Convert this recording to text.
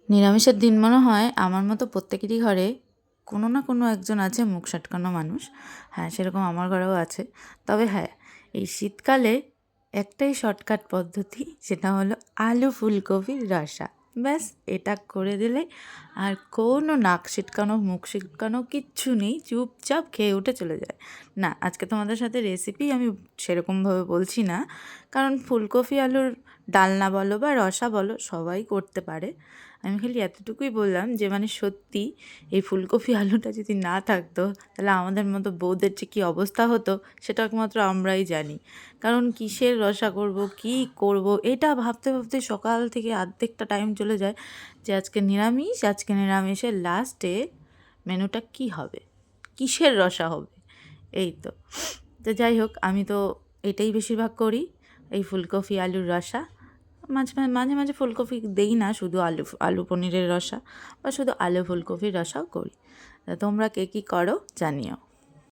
নিরামিষের দিন মনে হয় আমার মতো প্রত্যেকেরই ঘরে কোনো না কোনো একজন আছে মুখ সাটকানো মানুষ। হ্যাঁ, সেরকম আমার ঘরেও আছে। তবে হ্যাঁ, এই শীতকালে একটাই শর্টকাট পদ্ধতি, সেটা হলো আলু ফুলকপির রসা। ব্যাস, এটা করে দিলে আর কোনো নাক সিটকানো মুখ সিটকানো কিচ্ছু নেই, চুপচাপ খেয়ে উঠে চলে যায়। না, আজকে তোমাদের সাথে রেসিপি আমি সেরকমভাবে বলছি না, কারণ ফুলকপি আলুর ডালনা বলো বা রসা বলো সবাই করতে পারে। আমি খালি এতটুকুই বললাম যে মানে সত্যি এই ফুলকপি আলুটা যদি না থাকতো তাহলে আমাদের মতো বউদের যে কী অবস্থা হতো সেটা একমাত্র আমরাই জানি। কারণ কিসের রসা করব, কি করব, এটা ভাবতে ভাবতে সকাল থেকে অর্ধেকটা টাইম চলে যায় যে আজকে নিরামিষ, আজকে নিরামিষের লাস্টে মেনুটা কি হবে, কিসের রসা হবে। এই তো। তো যাই হোক, আমি তো এটাই বেশিরভাগ করি, এই ফুলকপি আলুর রসা। মাঝে মাঝে মাঝে ফুলকপি দেই না, শুধু আলু পনিরের রসা বা শুধু আলু ফুলকপির রসাও করি। তা তোমরা কে কী করো জানিও।